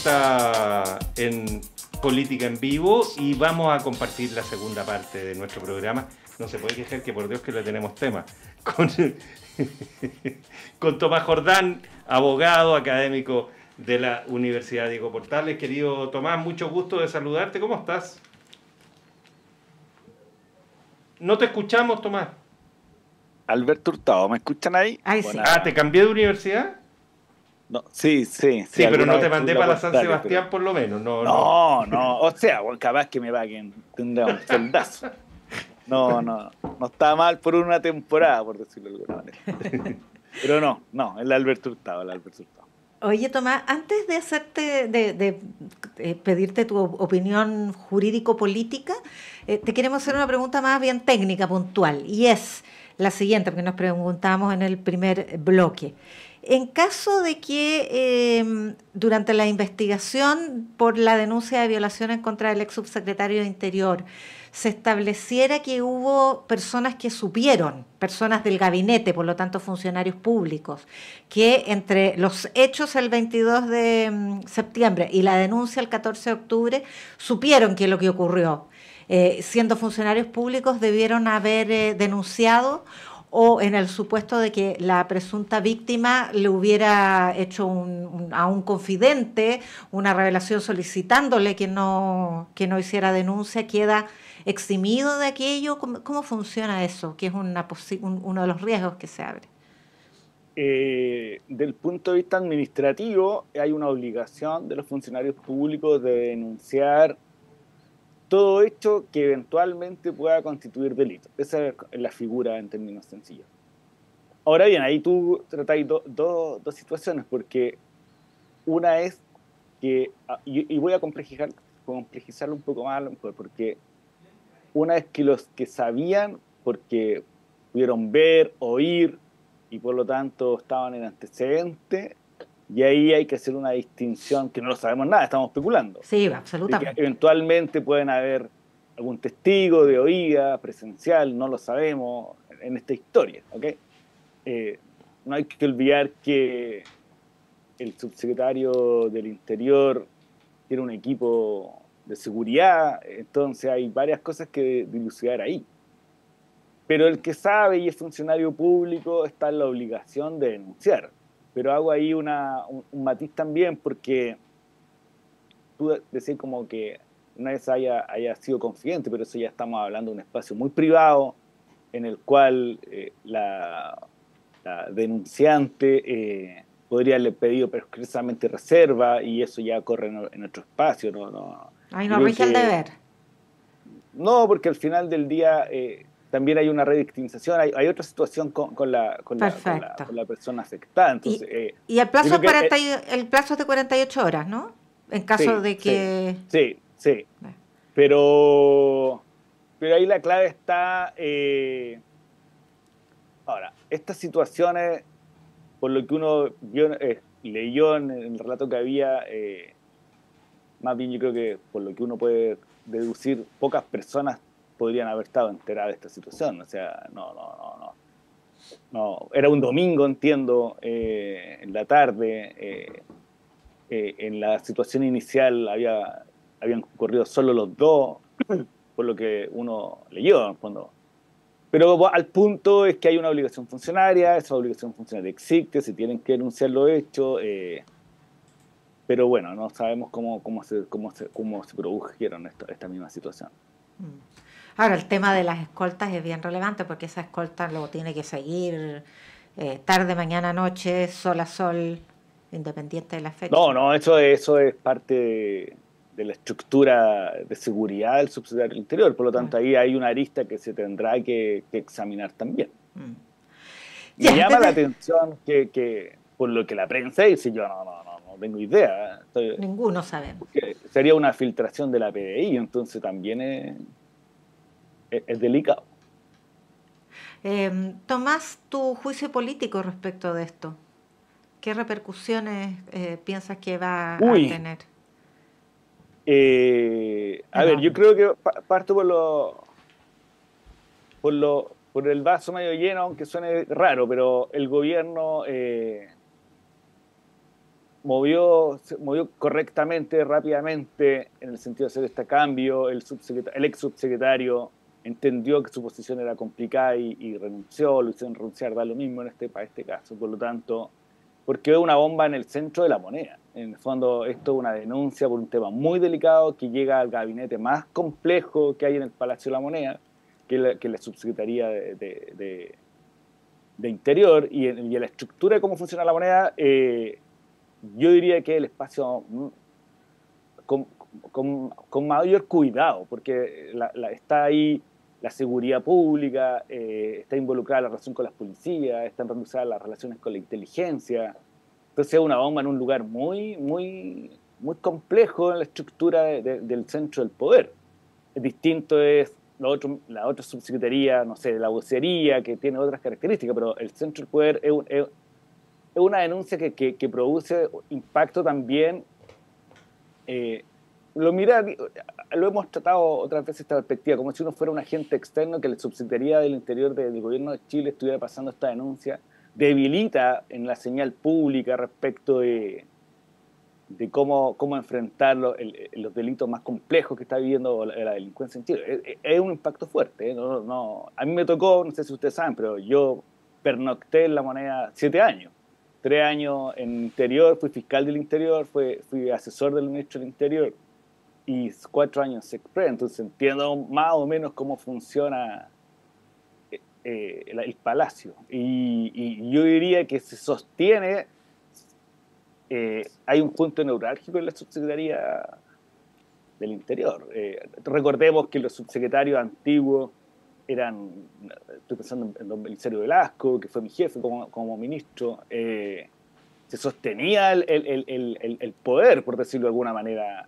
está en Política en Vivo y vamos a compartir la segunda parte de nuestro programa. No se puede quejar que por Dios que le tenemos tema. Con Tomás Jordán, abogado, académico de la Universidad Diego Portales. Querido Tomás, mucho gusto de saludarte. ¿Cómo estás? No te escuchamos, Tomás. Alberto Hurtado, ¿me escuchan ahí? Ay, sí. Ah, ¿te cambié de universidad? No, sí, Sí, pero no te vez mandé tuve para la San Portales, Sebastián pero... por lo menos. No, no. No, o sea, bueno, capaz que me paguen, tendrá un soldazo. No está mal por una temporada, por decirlo de alguna manera. Pero no, el Alberto Hurtado. Oye, Tomás, antes de hacerte, pedirte tu opinión jurídico-política, te queremos hacer una pregunta más bien técnica, puntual, y es la siguiente, porque nos preguntamos en el primer bloque. En caso de que durante la investigación por la denuncia de violación en contra del ex subsecretario de Interior se estableciera que hubo personas que supieron, personas del gabinete, por lo tanto funcionarios públicos, que entre los hechos el 22 de septiembre y la denuncia el 14 de octubre supieron que lo que ocurrió, siendo funcionarios públicos, debieron haber denunciado, o en el supuesto de que la presunta víctima le hubiera hecho a un confidente una revelación solicitándole que no hiciera denuncia, queda eximido de aquello. ¿Cómo funciona eso? Que es uno de los riesgos que se abre. Del punto de vista administrativo, hay una obligación de los funcionarios públicos de denunciar todo hecho que eventualmente pueda constituir delito. Esa es la figura en términos sencillos. Ahora bien, ahí tú tratáis dos situaciones, porque una es que, y voy a complejizarlo un poco más, a lo mejor, porque una es que los que sabían, porque pudieron ver, oír, y por lo tanto estaban en antecedente, y ahí hay que hacer una distinción, que no lo sabemos nada, estamos especulando. Sí, absolutamente. Que eventualmente pueden haber algún testigo de oída, presencial, no lo sabemos en esta historia, ¿ok? No hay que olvidar que el subsecretario del Interior tiene un equipo de seguridad, entonces hay varias cosas que dilucidar ahí. Pero el que sabe y es funcionario público está en la obligación de denunciar. Pero hago ahí un matiz también, porque tú decís como que una vez haya sido confidente, pero eso ya estamos hablando de un espacio muy privado en el cual la denunciante podría haberle pedido expresamente reserva, y eso ya corre en otro espacio. Ahí no rige el deber. No, porque al final del día también hay una revictimización, hay otra situación con la persona afectada. Entonces, y el plazo, el plazo es de 48 horas, ¿no? En caso de que... Sí. Pero ahí la clave está... ahora, estas situaciones, por lo que uno leyó en el relato que había, más bien yo creo que por lo que uno puede deducir, pocas personas podrían haber estado enteradas de esta situación. O sea, no. Era un domingo, entiendo, en la tarde. En la situación inicial habían ocurrido solo los dos, por lo que uno leyó, en el fondo. Pero al punto es que hay una obligación funcionaria, esa obligación funcionaria existe, se tienen que denunciar los hechos, pero bueno, no sabemos cómo se produjeron esta misma situación. Ahora, el tema de las escoltas es bien relevante, porque esa escolta luego tiene que seguir tarde, mañana, noche, sol a sol, independiente de la fecha. No, eso es parte de la estructura de seguridad del subsecretario del Interior, por lo tanto ahí hay una arista que se tendrá que examinar también. Me llama la atención que por lo que la prensa dice, yo no tengo idea. Ninguno sabemos. Sería una filtración de la PDI, entonces también es delicado. Tomás, tu juicio político respecto de esto, ¿qué repercusiones piensas que va a tener? A ver, yo creo que parto por el vaso medio lleno, aunque suene raro, pero el gobierno se movió correctamente, rápidamente, en el sentido de hacer este cambio. El ex subsecretario entendió que su posición era complicada y renunció, lo hicieron renunciar, da lo mismo para este caso. Por lo tanto, porque es una bomba en el centro de la moneda. En el fondo, esto es una denuncia por un tema muy delicado que llega al gabinete más complejo que hay en el Palacio de la Moneda, que es la subsecretaría de Interior, y en la estructura de cómo funciona la moneda. Yo diría que el espacio con, con mayor cuidado, porque está ahí la seguridad pública, está involucrada la relación con las policías, están involucradas las relaciones con la inteligencia. Entonces es una bomba en un lugar muy, muy, muy complejo en la estructura del centro del poder. Distinto es la otra subsecretaría, no sé, de la vocería, que tiene otras características, pero el centro del poder es una denuncia que produce impacto también. Lo hemos tratado otras veces esta perspectiva, como si uno fuera un agente externo que la subsecretaría del Interior del gobierno de Chile estuviera pasando esta denuncia, debilita en la señal pública respecto de cómo enfrentar los delitos más complejos que está viviendo la delincuencia en Chile. Es un impacto fuerte. A mí me tocó, no sé si ustedes saben, pero yo pernocté en la moneda 7 años. 3 años en Interior, fui fiscal del Interior, fui asesor del ministro del Interior, y 4 años en Sexpress. Entonces entiendo más o menos cómo funciona el Palacio. Y yo diría que se sostiene. Hay un punto neurálgico en la subsecretaría del Interior. Recordemos que los subsecretarios antiguos estoy pensando en don Belisario Velasco, que fue mi jefe como ministro. Se sostenía el poder, por decirlo de alguna manera.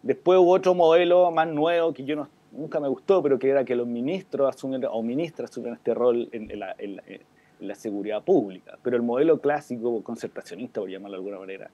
Después hubo otro modelo más nuevo que nunca me gustó, pero que era que los ministros o ministras asumieran este rol en la seguridad pública. Pero el modelo clásico, concertacionista, por llamarlo de alguna manera,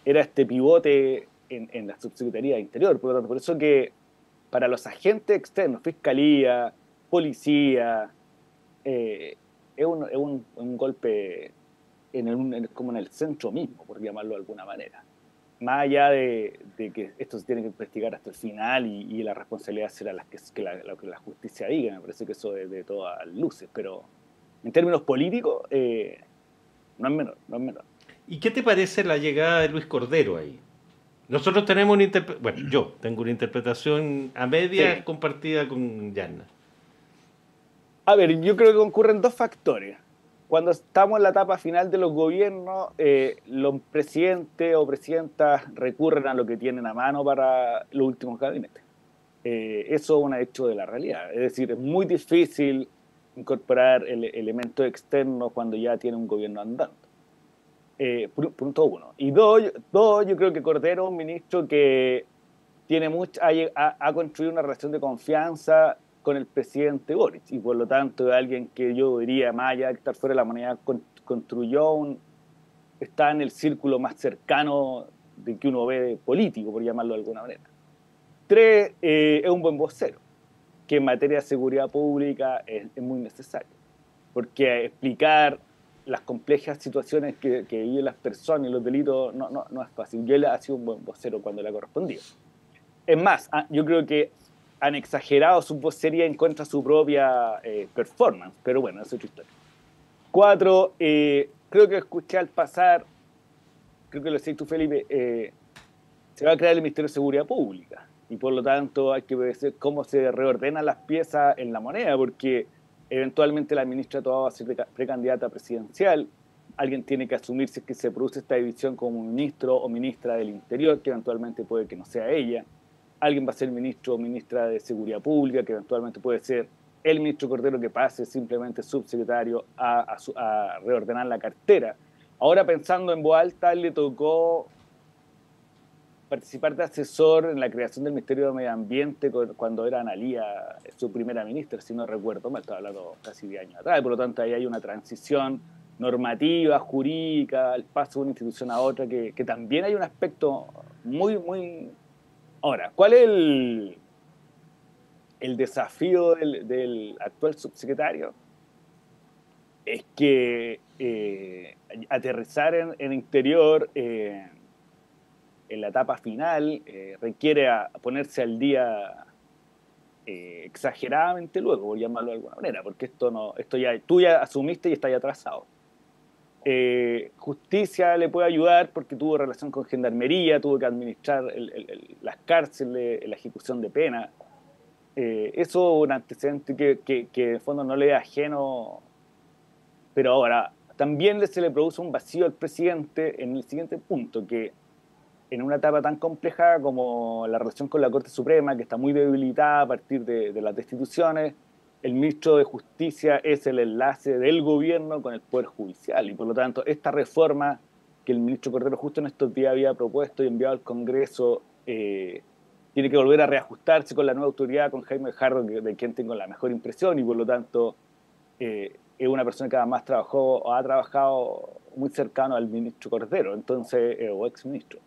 era este pivote en la subsecretaría de Interior. Por lo tanto, por eso que para los agentes externos, fiscalía, policía, es un golpe como en el centro mismo, por llamarlo de alguna manera. Más allá de que esto se tiene que investigar hasta el final y la responsabilidad será lo que la justicia diga. Me parece que eso de todas luces, pero en términos políticos no es menor, no es menor. ¿Y qué te parece la llegada de Luis Cordero ahí? Nosotros tenemos yo tengo una interpretación a media compartida con Yanna. A ver, yo creo que concurren dos factores. Cuando estamos en la etapa final de los gobiernos, los presidentes o presidentas recurren a lo que tienen a mano para los últimos gabinetes. Eso es un hecho de la realidad. Es decir, es muy difícil incorporar elementos externos cuando ya tiene un gobierno andando. Punto uno. Y dos, yo creo que Cordero es un ministro que ha construido una relación de confianza con el presidente Boric, y por lo tanto es alguien que yo diría, más allá de estar fuera de la moneda, está en el círculo más cercano de que uno ve político, por llamarlo de alguna manera. 3, es un buen vocero, que en materia de seguridad pública es muy necesario, porque explicar las complejas situaciones que viven las personas y los delitos no es fácil. Yo él ha sido un buen vocero cuando le ha correspondido. Es más, yo creo que han exagerado su vocería en contra de su propia performance, pero bueno, eso es otra historia. 4, creo que escuché al pasar, creo que lo decís tú, Felipe, se va a crear el Ministerio de Seguridad Pública, y por lo tanto hay que ver cómo se reordenan las piezas en la moneda, porque eventualmente la ministra Toá va a ser precandidata presidencial. Alguien tiene que asumir si es que se produce esta división como ministro o ministra del Interior, que eventualmente puede que no sea ella. Alguien va a ser ministro o ministra de Seguridad Pública, que eventualmente puede ser el ministro Cordero, que pase simplemente subsecretario a reordenar la cartera. Ahora, pensando en voz alta, le tocó participar de asesor en la creación del Ministerio de Medio Ambiente cuando era Analía su primera ministra, si no recuerdo mal, estaba hablando casi 10 años atrás, y por lo tanto ahí hay una transición normativa, jurídica, el paso de una institución a otra, que también hay un aspecto muy, muy... Ahora, ¿cuál es el desafío del actual subsecretario? Es que aterrizar en Interior en la etapa final requiere ponerse al día exageradamente luego, por llamarlo de alguna manera, porque tú ya asumiste y estás ya atrasado. Justicia le puede ayudar porque tuvo relación con Gendarmería, tuvo que administrar las cárceles, la ejecución de pena. Eso es un antecedente que en el fondo no le es ajeno, pero ahora también se le produce un vacío al presidente en el siguiente punto, que en una etapa tan compleja como la relación con la Corte Suprema, que está muy debilitada a partir de las destituciones, el ministro de Justicia es el enlace del gobierno con el Poder Judicial, y por lo tanto esta reforma que el ministro Cordero justo en estos días había propuesto y enviado al Congreso tiene que volver a reajustarse con la nueva autoridad, con Jaime Jarro, de quien tengo la mejor impresión, y por lo tanto es una persona que además ha trabajado muy cercano al ministro Cordero, entonces, o exministro.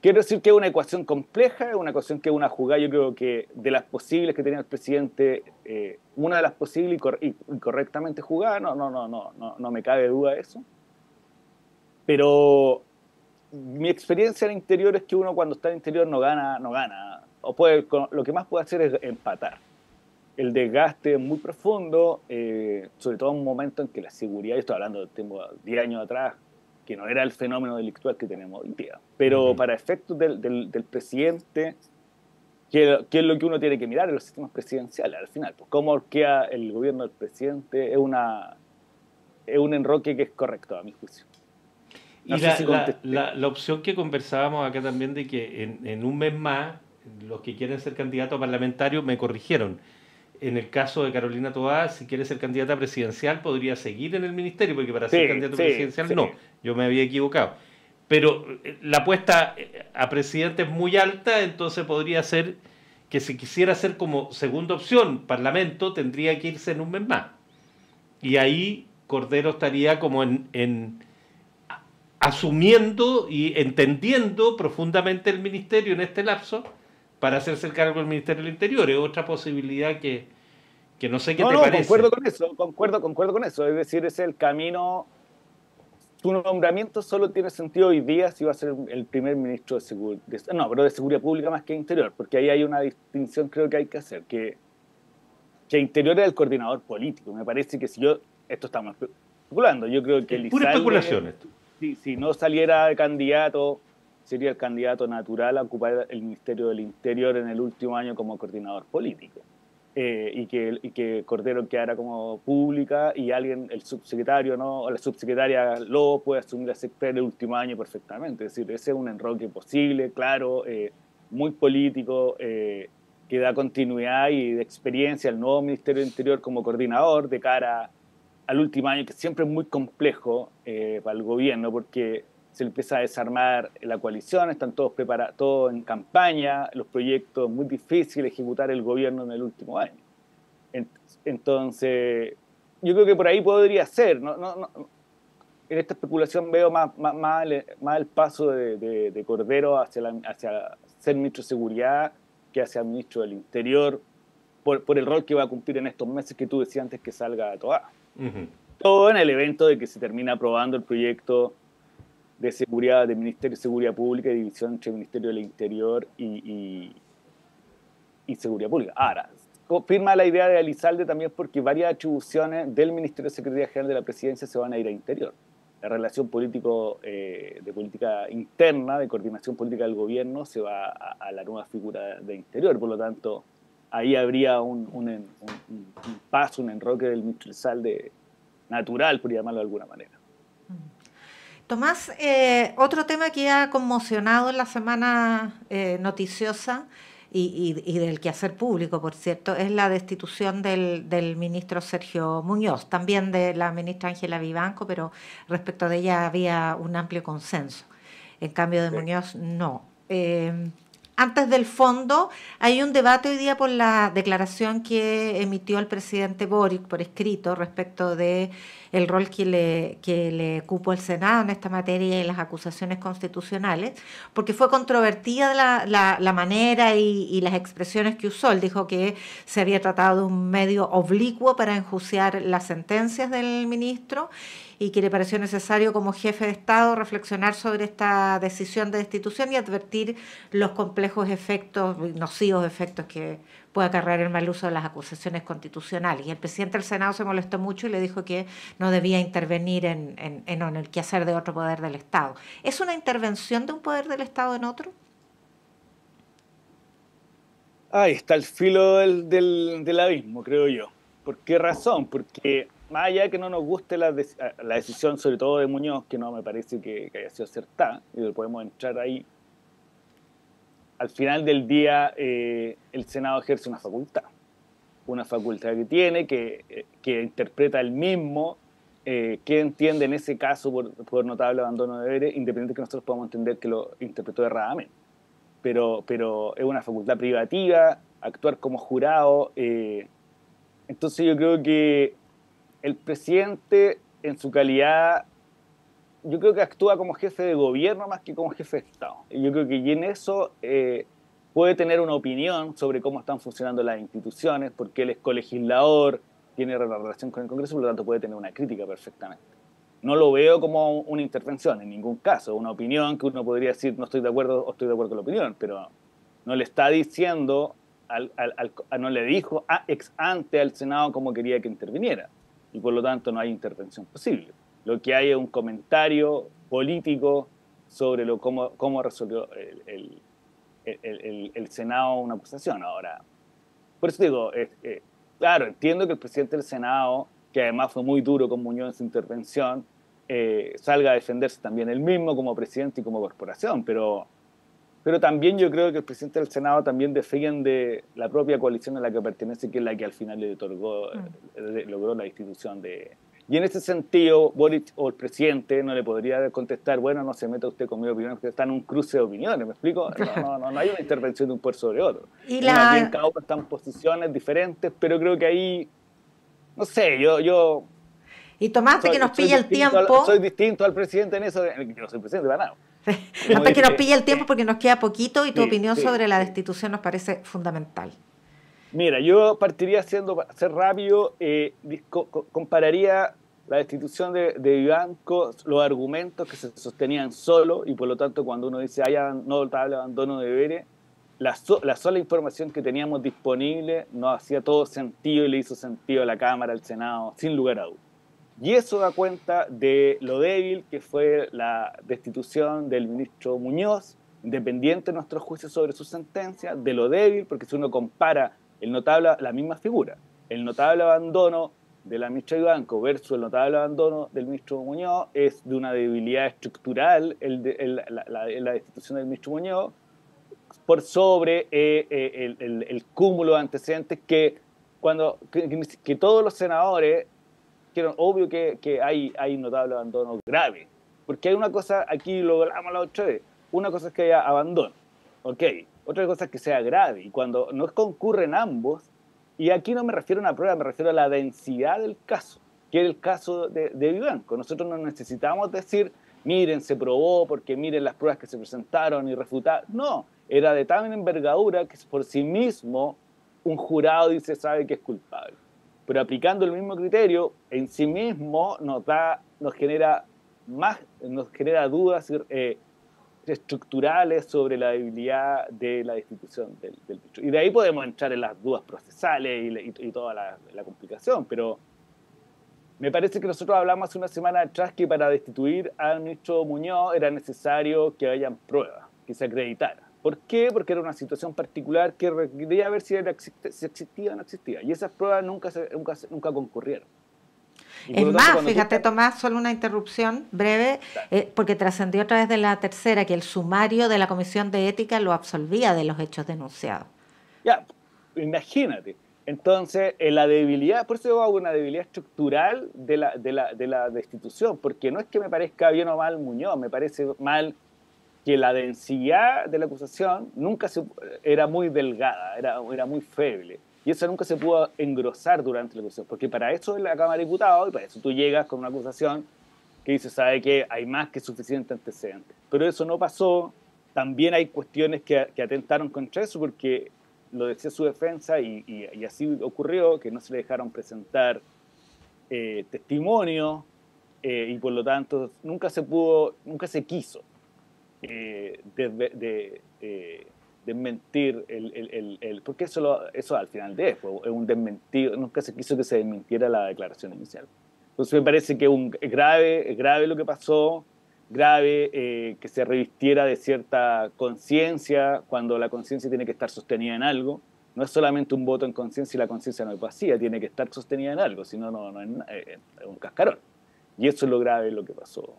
Quiero decir que es una ecuación compleja, es una ecuación que es una jugada, yo creo que de las posibles que tenía el presidente, una de las posibles y correctamente jugada, no me cabe duda de eso. Pero mi experiencia en Interior es que uno cuando está en Interior no gana, o lo que más puede hacer es empatar. El desgaste es muy profundo, sobre todo en un momento en que la seguridad, yo estoy hablando de 10 años atrás, que no era el fenómeno delictual que tenemos hoy día. Pero para efectos del presidente, ¿qué es lo que uno tiene que mirar en los sistemas presidenciales al final? Pues cómo queda el gobierno del presidente es un enroque que es correcto a mi juicio. No y la opción que conversábamos acá también de que en un mes más los que quieren ser candidatos a parlamentarios me corrigieron. En el caso de Carolina Toá, si quiere ser candidata presidencial, podría seguir en el ministerio, porque para ser candidato presidencial no, yo me había equivocado. Pero la apuesta a presidente es muy alta, entonces podría ser que si quisiera ser como segunda opción parlamento, tendría que irse en un mes más. Y ahí Cordero estaría como asumiendo y entendiendo profundamente el ministerio en este lapso, para hacerse el cargo del Ministerio del Interior. Es otra posibilidad que no sé qué te parece. Concuerdo con eso. Es decir, ese es el camino. Su nombramiento solo tiene sentido hoy día si va a ser el primer ministro de Seguridad Pública más que Interior, porque ahí hay una distinción creo que hay que hacer, que Interior es el coordinador político. Me parece que esto estamos especulando, yo creo que pura especulación esto. Si no saliera de candidato, sería el candidato natural a ocupar el Ministerio del Interior en el último año como coordinador político. Y que Cordero quedara como pública y el subsecretario, ¿no? O la subsecretaria Lobo puede asumir la secretaria en el último año perfectamente. Es decir, ese es un enroque posible, claro, muy político, que da continuidad y de experiencia al nuevo Ministerio del Interior como coordinador de cara al último año, que siempre es muy complejo para el gobierno, porque se empieza a desarmar la coalición, están todos preparados, todos en campaña, los proyectos muy difíciles de ejecutar el gobierno en el último año. Entonces, yo creo que por ahí podría ser. En esta especulación veo más el paso de Cordero hacia ser ministro de Seguridad que hacia ministro del Interior, por el rol que va a cumplir en estos meses que tú decías antes que salga a Toá. Todo en el evento de que se termina aprobando el proyecto de seguridad, de Ministerio de Seguridad Pública y división entre el Ministerio del Interior y Seguridad Pública. Ahora, confirma la idea de Elizalde también porque varias atribuciones del Ministerio de Secretaría General de la Presidencia se van a ir a Interior. La relación de política interna, de coordinación política del gobierno, se va a la nueva figura de Interior. Por lo tanto, ahí habría un paso, un enroque del ministro Elizalde natural, por llamarlo de alguna manera. Tomás, otro tema que ha conmocionado en la semana noticiosa y del quehacer público, por cierto, es la destitución del ministro Sergio Muñoz, también de la ministra Ángela Vivanco, pero respecto de ella había un amplio consenso. En cambio de Muñoz, no. Antes del fondo, hay un debate hoy día por la declaración que emitió el presidente Boric por escrito respecto de el rol que le cupo el Senado en esta materia y las acusaciones constitucionales, porque fue controvertida la manera y las expresiones que usó. Él dijo que se había tratado de un medio oblicuo para enjuiciar las sentencias del ministro y que le pareció necesario como jefe de Estado reflexionar sobre esta decisión de destitución y advertir los complejos efectos, nocivos efectos que puede acarrear el mal uso de las acusaciones constitucionales. Y el presidente del Senado se molestó mucho y le dijo que no debía intervenir en el quehacer de otro poder del Estado. ¿Es una intervención de un poder del Estado en otro? Ahí está el filo del abismo, creo yo. ¿Por qué razón? Porque más allá de que no nos guste la decisión, sobre todo de Muñoz, que no me parece que haya sido acertada, y podemos entrar ahí, al final del día el Senado ejerce una facultad que tiene, que interpreta el mismo, que entiende en ese caso por notable abandono de deberes, independiente de que nosotros podamos entender que lo interpretó erradamente. Pero es una facultad privativa, actuar como jurado. Entonces yo creo que el presidente, en su calidad, yo creo que actúa como jefe de gobierno más que como jefe de Estado. Y yo creo que y en eso puede tener una opinión sobre cómo están funcionando las instituciones, porque él es colegislador, tiene relación con el Congreso, por lo tanto puede tener una crítica perfectamente. No lo veo como una intervención en ningún caso, una opinión que uno podría decir no estoy de acuerdo o estoy de acuerdo con la opinión, pero no le está diciendo, no le dijo ex ante al Senado cómo quería que interviniera, y por lo tanto no hay intervención posible. Lo que hay es un comentario político sobre cómo resolvió el Senado una acusación. Ahora, por eso digo, claro, entiendo que el presidente del Senado, que además fue muy duro con Muñoz en su intervención, salga a defenderse también él mismo como presidente y como corporación, pero también yo creo que el presidente del Senado también defiende la propia coalición a la que pertenece, que es la que al final le otorgó, logró la institución de... Y en ese sentido, Boric o el presidente no le podría contestar, bueno, no se meta usted con mi opinión, porque está en un cruce de opiniones, ¿me explico? No hay una intervención de un poder sobre otro. Y más bien cada uno está en posiciones diferentes, pero creo que ahí, no sé, yo y Tomás, que nos pilla el tiempo. Soy distinto al presidente en eso, yo no soy presidente para nada. Hasta que nos pilla el tiempo porque nos queda poquito y tu opinión sobre la destitución nos parece fundamental. Mira, yo partiría ser rápido, compararía la destitución de Vivanco, los argumentos que se sostenían solo, y por lo tanto cuando uno dice haya notable abandono de deberes, la sola información que teníamos disponible no hacía todo sentido y le hizo sentido a la Cámara, al Senado, sin lugar a dudas. Y eso da cuenta de lo débil que fue la destitución del ministro Muñoz, independiente de nuestros juicios sobre su sentencia, de lo débil, porque si uno compara la misma figura, el notable abandono de la ministra Vivanco versus el notable abandono del ministro Muñoz, es de una debilidad estructural la destitución del ministro Muñoz, por sobre el cúmulo de antecedentes que todos los senadores, que obvio que hay notable abandono grave, porque hay una cosa, aquí lo hablamos la otra vez, una cosa es que haya abandono, ok, otra cosa es que sea grave, y cuando no concurren ambos, y aquí no me refiero a una prueba, me refiero a la densidad del caso, que es el caso de Vivanco. Nosotros no necesitamos decir, miren, se probó, porque miren las pruebas que se presentaron y refutaron, no, era de tal envergadura que por sí mismo un jurado dice, sabe que es culpable. Pero aplicando el mismo criterio, en sí mismo nos genera dudas estructurales sobre la debilidad de la destitución del ministro. Y de ahí podemos entrar en las dudas procesales y toda la complicación, pero me parece que nosotros hablamos hace una semana atrás que para destituir al ministro Muñoz era necesario que hayan pruebas, que se acreditara. ¿Por qué? Porque era una situación particular que requería ver si existía o no existía. Y esas pruebas nunca concurrieron. Es más, fíjate, Tomás, solo una interrupción breve, porque trascendió a través de la tercera que el sumario de la Comisión de Ética lo absolvía de los hechos denunciados. Ya, imagínate. Entonces, la debilidad, por eso yo hago una debilidad estructural de la destitución, porque no es que me parezca bien o mal Muñoz, me parece mal que la densidad de la acusación era muy delgada, era muy feble. Y eso nunca se pudo engrosar durante la acusación, porque para eso es la Cámara de Diputados, y para eso tú llegas con una acusación que dice, sabe que hay más que suficiente antecedente. Pero eso no pasó. También hay cuestiones que atentaron contra eso, porque lo decía su defensa, y así ocurrió, que no se le dejaron presentar testimonios y por lo tanto nunca se quiso desmentir porque eso al final es un desmentido, nunca se quiso que se desmintiera la declaración inicial. Entonces me parece que es grave lo que pasó, grave que se revistiera de cierta conciencia cuando la conciencia tiene que estar sostenida en algo. No es solamente un voto en conciencia y la conciencia no es vacía, tiene que estar sostenida en algo, si no, no es un cascarón. Y eso es lo grave lo que pasó.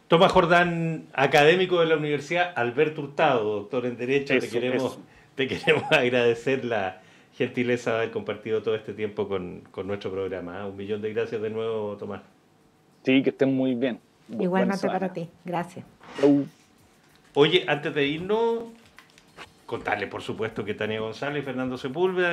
Tomás Jordán, académico de la Universidad Alberto Hurtado, doctor en Derecho, te queremos agradecer la gentileza de haber compartido todo este tiempo con nuestro programa. Un millón de gracias de nuevo, Tomás. Sí, que estén muy bien. Igualmente para ti. Gracias. Oye, antes de irnos, contarle, por supuesto, que Tania González y Fernando Sepúlveda